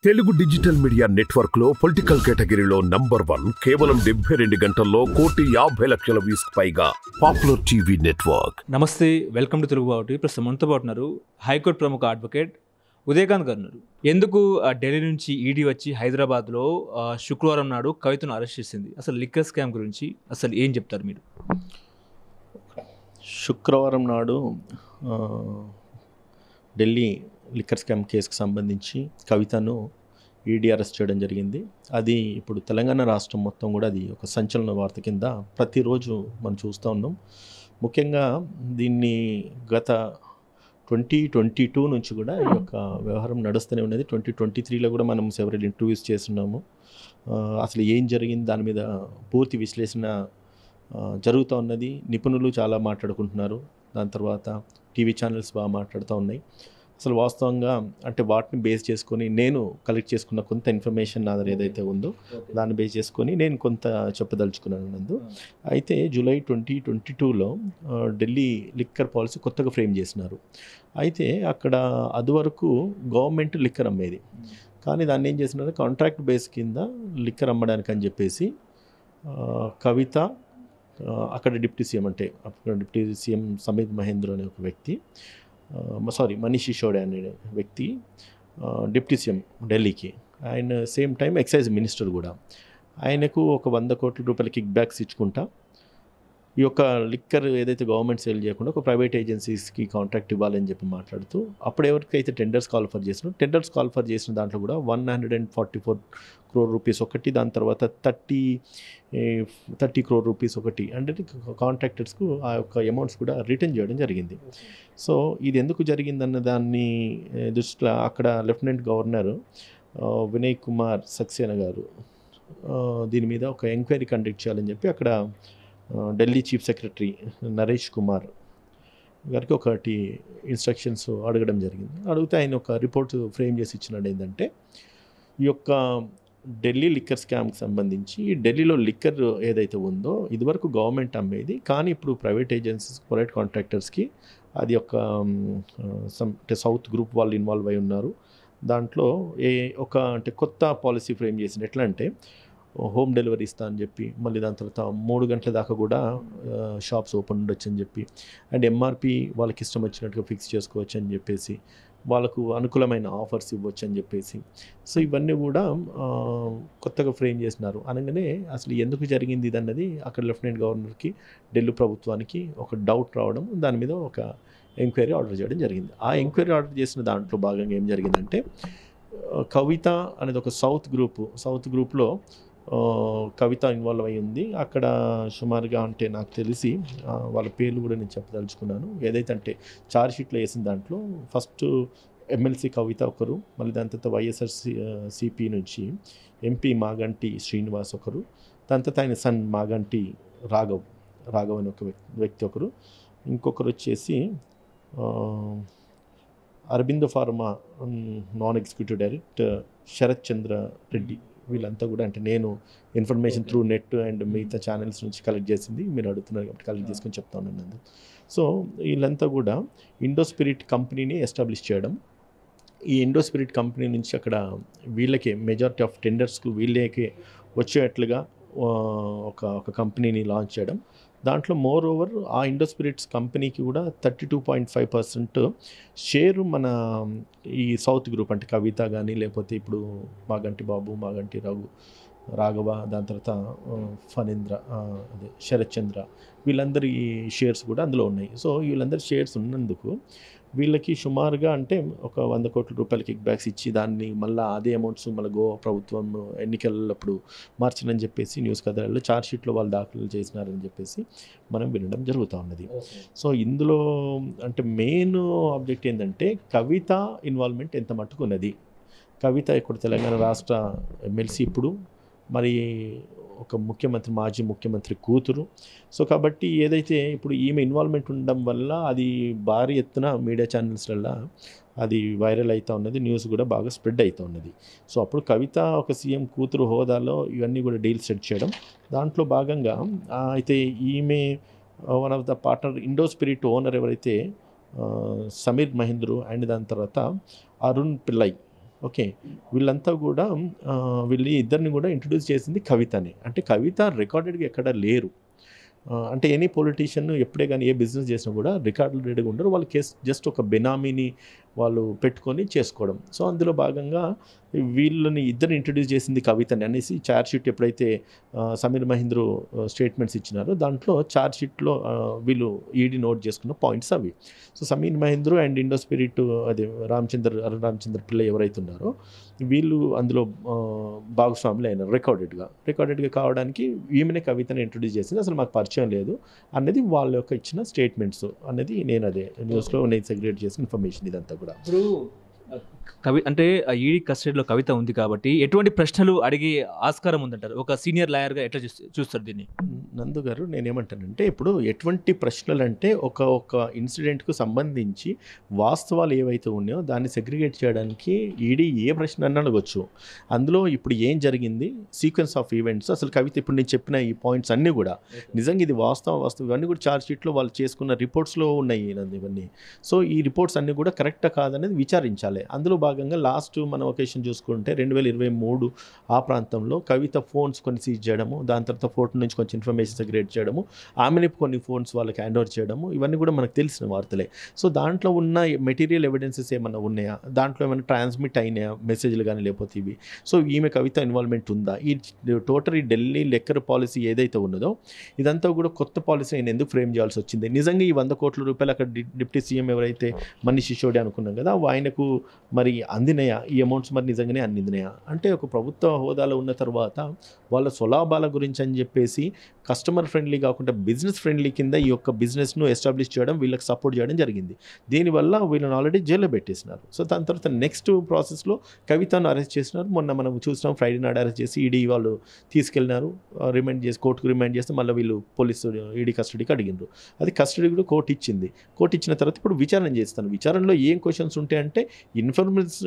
Telugu digital media network లో political కేటగిరీలో number 1 కేవలం 72 గంటల్లో 1,50,00,000 వ్యూస్ పైగా పాపులర్ టీవీ నెట్వర్క్. నమస్తే, వెల్కమ్ టు తెలుగు బావుటి. ప్రస్తుతం మనతో పాటు ఉన్నారు హైకోర్టు ప్రముఖ అడ్వకేట్ ఉదయకాంత్ గారు ఉన్నారు. ఎందుకు ఢిల్లీ నుంచి ఈడీ వచ్చి హైదరాబాద్లో శుక్రవారం నాడు కవితను అరెస్ట్ చేసింది? అసలు లిక్కర్ స్కామ్ గురించి అసలు ఏం చెప్తారు మీరు? శుక్రవారం నాడు ఢిల్లీ లిక్కర్ స్కామ్ కేసుకు సంబంధించి కవితను ఈడీ అరెస్ట్ చేయడం జరిగింది. అది ఇప్పుడు తెలంగాణ రాష్ట్రం మొత్తం కూడా అది ఒక సంచలన వార్త కింద ప్రతిరోజు మనం చూస్తూ ఉన్నాం. ముఖ్యంగా దీన్ని గత 2022 నుంచి కూడా ఈ యొక్క వ్యవహారం నడుస్తూనే ఉన్నది. 2023లో కూడా మనం సెవెరల్ ఇంటర్వ్యూస్ చేస్తున్నాము. అసలు ఏం జరిగింది దాని మీద పూర్తి విశ్లేషణ జరుగుతూ ఉన్నది. నిపుణులు చాలా మాట్లాడుకుంటున్నారు. దాని తర్వాత టీవీ ఛానల్స్ బాగా మాట్లాడుతూ ఉన్నాయి. అసలు వాస్తవంగా అంటే వాటిని బేస్ చేసుకొని నేను కలెక్ట్ చేసుకున్న కొంత ఇన్ఫర్మేషన్ నా దగ్గర ఏదైతే ఉందో దాన్ని బేస్ చేసుకొని నేను కొంత చెప్పదలుచుకున్నాను నందు. అయితే జూలై 2022లో ఢిల్లీ లిక్కర్ పాలసీ కొత్తగా ఫ్రేమ్ చేసినారు. అయితే అక్కడ అదివరకు గవర్నమెంట్ లిక్కర్ అమ్మేది, కానీ దాన్ని ఏం చేసినారు, కాంట్రాక్ట్ బేస్ కింద లిక్కర్ అమ్మడానికి అని చెప్పేసి కవిత, అక్కడ డిప్యూటీ సీఎం అంటే అక్కడ డిప్యూటీ సీఎం సమీర్ మహేంద్ర అనే ఒక వ్యక్తి, మనీష్ సిసోడియా అనే వ్యక్తి డిప్యూటీ సీఎం ఢిల్లీకి, ఆయన సేమ్ టైం ఎక్సైజ్ మినిస్టర్ కూడా, ఆయనకు ఒక 100 కోట్ల రూపాయల కిక్ బ్యాక్స్ ఇచ్చుకుంటా ఈ యొక్క లిక్కర్ ఏదైతే గవర్నమెంట్ సేల్ చేయకుండా ఒక ప్రైవేట్ ఏజెన్సీస్కి కాంట్రాక్ట్ ఇవ్వాలని చెప్పి మాట్లాడుతూ అప్పుడు ఎవరికైతే టెండర్స్ కాల్ఫర్ చేసిన దాంట్లో కూడా 144 crore రూపీస్ ఒకటి, దాని తర్వాత 30 crore రూపీస్ ఒకటి అంటే కాంట్రాక్టర్స్కు ఆ యొక్క అమౌంట్స్ కూడా రిటర్న్ చేయడం జరిగింది. సో ఇది ఎందుకు జరిగిందన్న దాన్ని దృష్టిలో అక్కడ లెఫ్టినెంట్ గవర్నర్ వినయ్ కుమార్ సక్సేనా గారు దీని మీద ఒక ఎంక్వైరీ కండక్ట్ చేయాలని చెప్పి అక్కడ ఢిల్లీ చీఫ్ సెక్రటరీ నరేష్ కుమార్ గారికి ఒకటి ఇన్స్ట్రక్షన్స్ అడగడం జరిగింది. అడిగితే ఆయన ఒక రిపోర్ట్ ఫ్రేమ్ చేసి ఇచ్చినాడు. ఏంటంటే ఈ యొక్క ఢిల్లీ లిక్కర్ స్కామ్కి సంబంధించి ఢిల్లీలో లిక్కర్ ఏదైతే ఉందో ఇదివరకు గవర్నమెంట్ అమ్మేది, కానీ ఇప్పుడు ప్రైవేట్ ఏజెన్సీస్, ప్రైవేట్ కాంట్రాక్టర్స్కి అది అంటే సౌత్ గ్రూప్ వాళ్ళు ఇన్వాల్వ్ అయి ఉన్నారు. దాంట్లో అంటే కొత్త పాలసీ ఫ్రేమ్ చేసింది. ఎట్లా అంటే హోమ్ డెలివరీ ఇస్తా అని చెప్పి, మళ్ళీ దాని తర్వాత 3 గంటల దాకా కూడా షాప్స్ ఓపెన్ ఉండొచ్చు అని చెప్పి, అండ్ ఎంఆర్పి వాళ్ళకి ఇష్టం వచ్చినట్టుగా ఫిక్స్ చేసుకోవచ్చు అని చెప్పేసి, వాళ్ళకు అనుకూలమైన ఆఫర్స్ ఇవ్వచ్చు అని చెప్పేసి, సో ఇవన్నీ కూడా కొత్తగా ఫ్రేమ్ చేసినారు. అనగానే అసలు ఎందుకు జరిగింది ఇది అన్నది అక్కడ లెఫ్టినెంట్ గవర్నర్కి, ఢిల్లీ ప్రభుత్వానికి ఒక డౌట్ రావడం, దాని మీద ఒక ఎంక్వైరీ ఆర్డర్ చేయడం జరిగింది. ఆ ఎంక్వైరీ ఆర్డర్ చేసిన దాంట్లో భాగంగా ఏం జరిగిందంటే కవిత అనేది ఒక సౌత్ గ్రూప్లో కవిత ఇన్వాల్వ్ అయ్యి ఉంది. అక్కడ సుమారుగా అంటే నాకు తెలిసి వాళ్ళ పేర్లు కూడా నేను చెప్పదలుచుకున్నాను. ఏదైతే అంటే ఛార్జ్షీట్లో వేసిన దాంట్లో ఫస్ట్ ఎమ్మెల్సీ కవిత ఒకరు, మళ్ళీ దాని తర్వాత వైఎస్ఆర్సీపీ నుంచి ఎంపీ మాగంటి శ్రీనివాస్ ఒకరు, దాని తర్వాత ఆయన సన్ మాగంటి రాఘవ్ అని ఒక వ్యక్తి ఒకరు, ఇంకొకరు వచ్చేసి Aurobindo pharma non executive director Sarath Chandra Reddy. వీళ్ళంతా కూడా అంటే నేను ఇన్ఫర్మేషన్ త్రూ నెట్ అండ్ మిగతా ఛానల్స్ నుంచి కలెక్ట్ చేసింది, మీరు అడుగుతున్నారు కాబట్టి కలెక్ట్ చేసుకొని చెప్తా ఉన్నాను. సో వీళ్ళంతా కూడా ఇండోస్పిరిట్ కంపెనీని ఎస్టాబ్లిష్ చేయడం, ఈ ఇండోస్పిరిట్ కంపెనీ నుంచి అక్కడ వీళ్ళకి మెజారిటీ ఆఫ్ టెండర్స్కు వీళ్ళకి వచ్చేటట్లుగా ఒక కంపెనీని లాంచ్ చేయడం, దాంట్లో మోర్ ఓవర్ ఆ ఇండోస్పిరిట్స్ కంపెనీకి కూడా 32.5% షేరు మన ఈ సౌత్ గ్రూప్ అంటే కవిత కానీ, లేకపోతే ఇప్పుడు మాగంటి బాబు, మాగంటి రాఘవ, దాని తర్వాత ఫణీంద్ర, అదే శరత్ చంద్ర, వీళ్ళందరి షేర్స్ కూడా అందులో ఉన్నాయి. సో వీళ్ళందరి షేర్స్ ఉన్నందుకు వీళ్ళకి సుమారుగా అంటే ఒక 100 కోట్ల రూపాయల కిక్ బ్యాక్స్ ఇచ్చి దాన్ని మళ్ళీ అదే అమౌంట్స్ మళ్ళీ గోవా ప్రభుత్వం ఎన్నికలప్పుడు మార్చినని చెప్పేసి న్యూస్ కథలలో ఛార్జ్షీట్లో వాళ్ళు దాఖలు చేసినారని చెప్పేసి మనం వినడం జరుగుతూ ఉన్నది. సో ఇందులో అంటే మెయిన్ ఆబ్జెక్ట్ ఏంటంటే కవిత ఇన్వాల్వ్మెంట్ ఎంత మట్టుకు ఉన్నది. కవిత ఇప్పుడు తెలంగాణ రాష్ట్ర ఎమ్మెల్సీ, ఇప్పుడు మరి ఒక మాజీ ముఖ్యమంత్రి కూతురు. సో కాబట్టి ఏదైతే ఇప్పుడు ఈమె ఇన్వాల్వ్మెంట్ ఉండడం వల్ల అది భారీ ఎత్తున మీడియా ఛానల్స్లలో అది వైరల్ అవుతూ ఉన్నది, న్యూస్ కూడా బాగా స్ప్రెడ్ అవుతూ ఉన్నది. సో అప్పుడు కవిత ఒక సీఎం కూతురు హోదాలో ఇవన్నీ కూడా డీల్ సెట్ చేయడం, దాంట్లో భాగంగా అయితే ఈమె one of the partner Indospirit owner ఎవరైతే సమీర్ మహేంద్ర అండ్ దాని తర్వాత అరుణ్ పిల్లై ఓకే, వీళ్ళంతా కూడా వీళ్ళు ఇద్దరిని కూడా ఇంట్రడ్యూస్ చేసింది కవితని. అంటే కవిత రికార్డెడ్గా ఎక్కడ లేరు. అంటే ఎనీ పొలిటీషియన్ ఎప్పుడే కానీ ఏ బిజినెస్ చేసినా కూడా రికార్డులు రెడీగా ఉండరు. వాళ్ళు కేసు జస్ట్ ఒక బెనామీని వాళ్ళు పెట్టుకొని చేసుకోవడం. సో అందులో భాగంగా వీళ్ళని ఇద్దరిని ఇంట్రడ్యూస్ చేసింది కవితని అనేసి ఛార్జ్ షీట్ ఎప్పుడైతే సమీర్ మహేంద్రు స్టేట్మెంట్స్ ఇచ్చినారో దాంట్లో ఛార్జ్ షీట్లో వీళ్ళు ఈడీ నోట్ చేసుకున్న పాయింట్స్ అవి. So Sameer Mahendru and Indo spirit అదే అరుణ్ రామచంద్ర పిల్ల ఎవరైతే ఉన్నారో వీళ్ళు అందులో భాగస్వాములు అయినారు రికార్డెడ్గా కావడానికి ఈమెనే కవితని ఇంట్రడ్యూస్ చేసింది. అసలు మాకు పరిచయం లేదు అనేది వాళ్ళ యొక్క ఇచ్చిన స్టేట్మెంట్స్ అనేది నేను అదే న్యూస్లో నేను సెగ్రిగేట్ చేసిన ఇన్ఫర్మేషన్ ఇదంతా కూడా. ఇప్పుడు అంటే ఈడీ కస్టడీలో కవిత ఉంది కాబట్టి ఎటువంటి ప్రశ్నలు అడిగే ఆస్కారం ఉందంటారు? ఒక సీనియర్ లాయర్గా ఎట్లా చూస్తారు దీన్ని? నందు గారు, నేనేమంటానంటే ఇప్పుడు ఎటువంటి ప్రశ్నలు అంటే ఒక ఇన్సిడెంట్కు సంబంధించి వాస్తవాలు ఏవైతే ఉన్నాయో దాన్ని సెగ్రిగేట్ చేయడానికి ఈడీ ఏ ప్రశ్న అన్నా అడగొచ్చు. అందులో ఇప్పుడు ఏం జరిగింది, సీక్వెన్స్ ఆఫ్ ఈవెంట్స్, అసలు కవిత ఇప్పుడు నేను చెప్పిన ఈ పాయింట్స్ అన్నీ కూడా నిజంగా ఇది వాస్తవం ఇవన్నీ కూడా ఛార్జ్ షీట్లో వాళ్ళు చేసుకున్న రిపోర్ట్స్లో ఉన్నాయి ఇవన్నీ. సో ఈ రిపోర్ట్స్ అన్నీ కూడా కరెక్టా కాదనేది విచారించాలి. అందులో భాగంగా లాస్ట్ మనం ఒకేషన్ చూసుకుంటే 2023 ఆ ప్రాంతంలో కవిత ఫోన్స్ కొన్ని సీజ్ చేయడము, దాని తర్వాత ఫోటో నుంచి కొంచెం ఇన్ఫర్మేషన్ సెగ్రిగేట్ చేయడము, ఆమెని కొన్ని ఫోన్స్ వాళ్ళకి హ్యాండ్ ఓవర్ చేయడము, ఇవన్నీ కూడా మనకు తెలిసిన వార్తలే. సో దాంట్లో ఉన్న మెటీరియల్ ఎవిడెన్సెస్ ఏమన్నా ఉన్నాయా, దాంట్లో ఏమైనా ట్రాన్స్మిట్ అయినాయా మెసేజ్లు కానీ లేకపోతే ఇవి. సో ఈమె కవిత ఇన్వాల్వ్మెంట్ ఉందా, ఈ టోటల్ ఈ ఢిల్లీ లెక్కర్ పాలసీ ఏదైతే ఉన్నదో ఇదంతా కూడా కొత్త పాలసీ అయిన ఎందుకు ఫ్రేమ్ చేయాల్సి వచ్చింది, నిజంగా ఈ 100 కోట్ల రూపాయలు అక్కడ డిప్యూటీ సీఎం ఎవరైతే మనీష్ సిసోడియా అనుకున్నాం కదా ఆయనకు మరి అందినయా, ఈ అమౌంట్స్ మరి నిజంగానే అందినాయా అంటే ఒక ప్రభుత్వ హోదాలో ఉన్న తర్వాత వాళ్ళ స్వలాభాల గురించి అని చెప్పేసి కస్టమర్ ఫ్రెండ్లీ కాకుండా బిజినెస్ ఫ్రెండ్లీ కింద ఈ యొక్క బిజినెస్ను ఎస్టాబ్లిష్ చేయడం, వీళ్ళకి సపోర్ట్ చేయడం జరిగింది. దీనివల్ల వీళ్ళని ఆల్రెడీ జైల్లో పెట్టేసినారు. సో దాని తర్వాత నెక్స్ట్ ప్రాసెస్లో కవితను అరెస్ట్ చేసినారు. మొన్న మనం చూసినాం ఫ్రైడే నాడు అరెస్ట్ చేసి ఈడీ వాళ్ళు తీసుకెళ్ళినారు, రిమైండ్ చేసి కోర్టుకు రిమైండ్ చేస్తే మళ్ళీ వీళ్ళు పోలీసు ఈడీ కస్టడీకి అడిగినారు. అది కస్టడీ కూడా కోర్టు ఇచ్చింది. కోర్టు ఇచ్చిన తర్వాత ఇప్పుడు విచారణ చేస్తాను. విచారణలో ఏం క్వశ్చన్స్ ఉంటాయంటే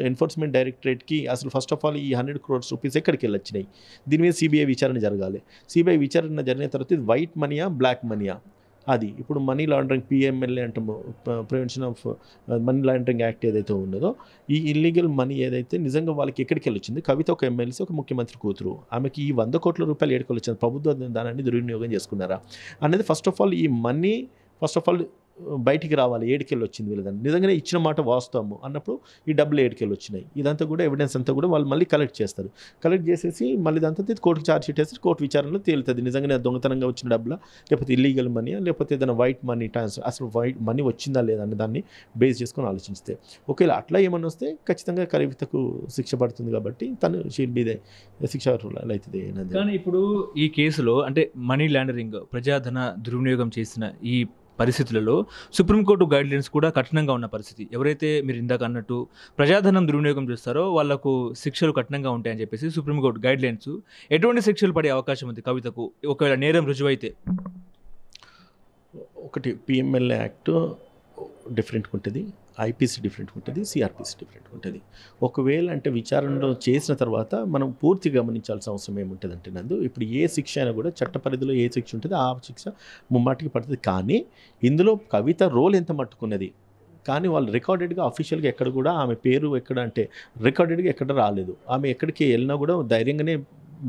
ఎన్ఫోర్స్మెంట్ డైరెక్టరేట్కి అసలు ఫస్ట్ ఆఫ్ ఆల్ ఈ 100 crores రూపీస్ ఎక్కడికి వెళ్ళొచ్చినాయి, దీని మీద సిబిఐ విచారణ జరగాలి. సిబిఐ విచారణ జరిగిన తర్వాత ఇది వైట్ మనీయా బ్లాక్ మనీయా, అది ఇప్పుడు మనీ లాండరింగ్ పిఎంఎల్ఏ అంటాము, prevention of money laundering act ఏదైతే ఉన్నదో ఈ ఇల్లీగల్ మనీ ఏదైతే నిజంగా వాళ్ళకి ఎక్కడికి వెళ్ళొచ్చింది. కవిత ఒక ఎమ్మెల్సీ, ఒక ముఖ్యమంత్రి కూతురు, ఆమెకి ఈ 100 కోట్ల రూపాయలు ఎక్కడికి వచ్చింది, ప్రభుత్వం దానాన్ని దుర్వినియోగం చేసుకున్నారా అనేది ఫస్ట్ ఆఫ్ ఆల్ ఈ మనీ బయటికి రావాలి, ఏడుకెళ్ళి వచ్చింది వీళ్ళదని నిజంగానే ఇచ్చిన మాట వాస్తవము అన్నప్పుడు ఈ డబ్బులు ఏడుకెళ్ళి వచ్చినాయి, ఇదంతా కూడా ఎవిడెన్స్ అంతా కూడా వాళ్ళు మళ్ళీ కలెక్ట్ చేస్తారు. కలెక్ట్ చేసేసి మళ్ళీ దాంతో కోర్టుకు ఛార్జ్ షీట్ వేసి కోర్టు విచారణలో తేలుతుంది నిజంగానే దొంగతనంగా వచ్చిన డబ్బులా లేకపోతే ఇల్లీగల్ మనీ లేకపోతే ఏదైనా వైట్ మనీ ట్రాన్స్ఫర్, అసలు వైట్ మనీ వచ్చిందా లేదా అనే దాన్ని బేస్ చేసుకొని ఆలోచిస్తే ఒకవేళ అట్లా ఏమన్నా వస్తే ఖచ్చితంగా కవితకు శిక్ష పడుతుంది కాబట్టి తను షీల్ బీదే శిక్ష అవుతుంది. కానీ ఇప్పుడు ఈ కేసులో అంటే మనీ లాండరింగ్, ప్రజాధన దుర్వినియోగం చేసిన ఈ పరిస్థితులలో సుప్రీంకోర్టు గైడ్లైన్స్ కూడా కఠినంగా ఉన్న పరిస్థితి. ఎవరైతే మీరు ఇందాక అన్నట్టు ప్రజాధనం దుర్వినియోగం చేస్తారో వాళ్లకు శిక్షలు కఠినంగా ఉంటాయని చెప్పేసి సుప్రీంకోర్టు గైడ్లైన్స్, ఎటువంటి శిక్షలు పడే అవకాశం ఉంది కవితకు ఒకవేళ నేరం రుజువైతే? ఒకటి పిఎంఎల్ఏ యాక్ట్ డిఫరెంట్గా ఉంటుంది, ఐపీసీ డిఫరెంట్గా ఉంటుంది, సిఆర్పిసి డిఫరెంట్గా ఉంటుంది. ఒకవేళ అంటే విచారణలో చేసిన తర్వాత మనం పూర్తి గమనించాల్సిన అవసరం ఏముంటుందంటే నందు, ఇప్పుడు ఏ శిక్ష అయినా కూడా చట్ట పరిధిలో ఏ శిక్ష ఉంటుందో ఆ శిక్ష ముమ్మాటికి పడుతుంది. కానీ ఇందులో కవిత రోల్ ఎంత మట్టుకున్నది, కానీ వాళ్ళు రికార్డెడ్గా అఫీషియల్గా ఎక్కడ కూడా ఆమె పేరు ఎక్కడ అంటే రికార్డెడ్గా ఎక్కడ రాలేదు. ఆమె ఎక్కడికి వెళ్ళినా కూడా ధైర్యంగానే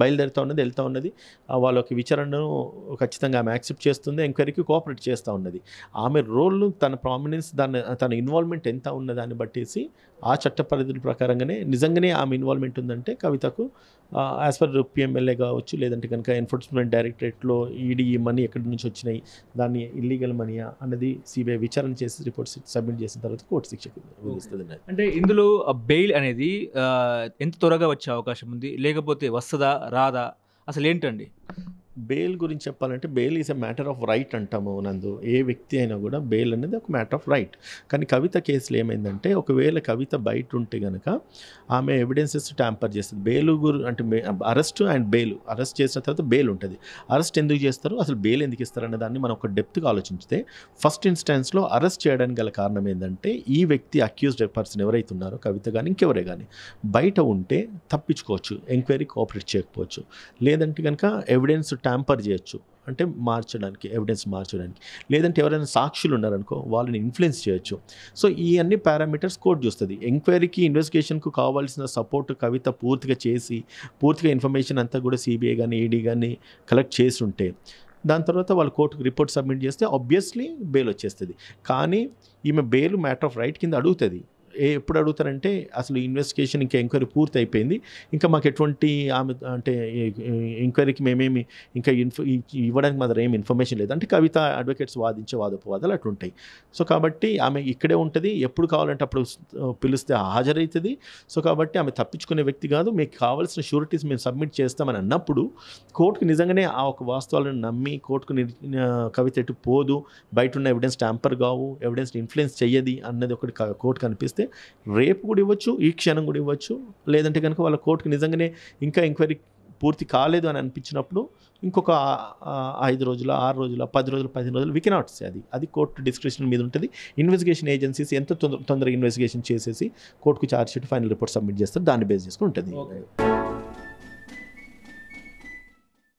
వెళ్తూ ఉన్నది. వాళ్ళకి విచారణను ఖచ్చితంగా ఆమె యాక్సెప్ట్ చేస్తుంది, ఎంక్వైరీకి కోఆపరేట్ చేస్తూ ఉన్నది. ఆమె రోల్, తన ప్రామినెన్స్, తన ఇన్వాల్వ్మెంట్ ఎంత ఉన్నదాన్ని బట్టేసి ఆ చట్ట పరిధుల ప్రకారంగానే నిజంగానే ఆమె ఇన్వాల్వ్మెంట్ ఉందంటే కవితకు యాజ్ పర్ పిఎంఎల్ఏ కావచ్చు, లేదంటే కనుక ఎన్ఫోర్స్మెంట్ డైరెక్టరేట్లో ఈడీ మనీ ఎక్కడి నుంచి వచ్చినాయి, దాన్ని ఇల్లీగల్ మనీయా అన్నది సిబిఐ విచారణ చేసి రిపోర్ట్స్ సబ్మిట్ చేసిన తర్వాత కోర్టు శిక్షకు విధిస్తుంది. అంటే ఇందులో బెయిల్ అనేది ఎంత త్వరగా వచ్చే అవకాశం ఉంది, లేకపోతే వస్తుందా రాదా, అసలు ఏంటండి? బెయిల్ గురించి చెప్పాలంటే bail is a matter of right అంటాము నందు. ఏ వ్యక్తి అయినా కూడా బెయిల్ అనేది ఒక మ్యాటర్ ఆఫ్ రైట్. కానీ కవిత కేసులో ఏమైందంటే ఒకవేళ కవిత బయట ఉంటే కనుక ఆమె ఎవిడెన్సెస్ ట్యాంపర్ చేస్తుంది. బెయిల్ అంటే అరెస్ట్ అండ్ బెయిల్, అరెస్ట్ చేసిన తర్వాత బెయిల్ ఉంటుంది. అరెస్ట్ ఎందుకు చేస్తారు, అసలు బెయిల్ ఎందుకు ఇస్తారు అనే దాన్ని మనం ఒక డెప్త్గా ఆలోచిస్తే ఫస్ట్ ఇన్స్టాన్స్లో అరెస్ట్ చేయడానికి గల కారణం ఏంటంటే ఈ వ్యక్తి అక్యూజ్డ్ పర్సన్ ఎవరైతే ఉన్నారో కవిత కానీ ఇంకెవరే కానీ బయట ఉంటే తప్పించుకోవచ్చు, ఎంక్వైరీ కోఆపరేట్ చేయకపోవచ్చు, లేదంటే కనుక ఎవిడెన్స్ ట్యాంపర్ చేయొచ్చు. అంటే మార్చడానికి, ఎవిడెన్స్ మార్చడానికి. లేదంటే ఎవరైనా సాక్షులు ఉన్నారనుకో వాళ్ళని ఇన్ఫ్లుయెన్స్ చేయొచ్చు. సో ఈ అన్ని పారామీటర్స్ కోర్టు చూస్తుంది. ఎంక్వైరీకి, ఇన్వెస్టిగేషన్కు కావాల్సిన సపోర్ట్ కవిత పూర్తిగా చేసి, పూర్తిగా ఇన్ఫర్మేషన్ అంతా కూడా సిబిఐ కానీ ఈడీ కానీ కలెక్ట్ చేసి ఉంటే, దాని తర్వాత వాళ్ళు కోర్టుకు రిపోర్ట్ సబ్మిట్ చేస్తే ఆబ్వియస్లీ బెయిల్ వచ్చేస్తుంది. కానీ ఈమె బెయిల్ మ్యాటర్ ఆఫ్ రైట్ కింద అడుగుతుంది. ఎప్పుడు అడుగుతారంటే అసలు ఇన్వెస్టిగేషన్ ఇంకా ఎంక్వైరీ పూర్తి అయిపోయింది, ఇంకా మాకు ఎటువంటి ఆమె అంటే ఎంక్వైరీకి మేమేమి ఇంకా ఇవ్వడానికి మా దగ్గర ఏమి ఇన్ఫర్మేషన్ లేదు అంటే కవిత అడ్వకేట్స్ వాదించే వాదోపవాదాలు అట్లుంటాయి. సో కాబట్టి ఆమె ఇక్కడే ఉంటుంది, ఎప్పుడు కావాలంటే అప్పుడు పిలిస్తే హాజరవుతుంది. సో కాబట్టి ఆమె తప్పించుకునే వ్యక్తి కాదు. మీకు కావాల్సిన షూరిటీస్ మేము సబ్మిట్ చేస్తామని అన్నప్పుడు కోర్టుకు నిజంగానే ఆ ఒక వాస్తవాలను నమ్మి కోర్టుకు కవిత ఎటు పోదు, బయట ఉన్న ఎవిడెన్స్ ట్యాంపర్ కావు, ఎవిడెన్స్ ఇన్ఫ్లుయెన్స్ చెయ్యది అన్నది ఒకటి కోర్టు కనిపిస్తే రేపు కూడా ఇవ్వచ్చు, ఈ క్షణం కూడా ఇవ్వచ్చు. లేదంటే కనుక వాళ్ళ కోర్టుకు నిజంగానే ఇంకా ఎంక్వైరీ పూర్తి కాలేదు అని అనిపించినప్పుడు ఇంకొక 5 రోజులు, 6 రోజులు, 10 రోజులు, 15 రోజులు వీ కెనాట్ సే. అది కోర్టు డిస్క్రిప్షన్ మీద ఉంటుంది. ఇన్వెస్టిగేషన్ ఏజెన్సీస్ ఎంత తొందరగా ఇన్వెస్టిగేషన్ చేసేసి కోర్టుకు charge sheet, final report submit చేస్తారు, దాన్ని బేస్ చేసుకుని ఉంటుంది.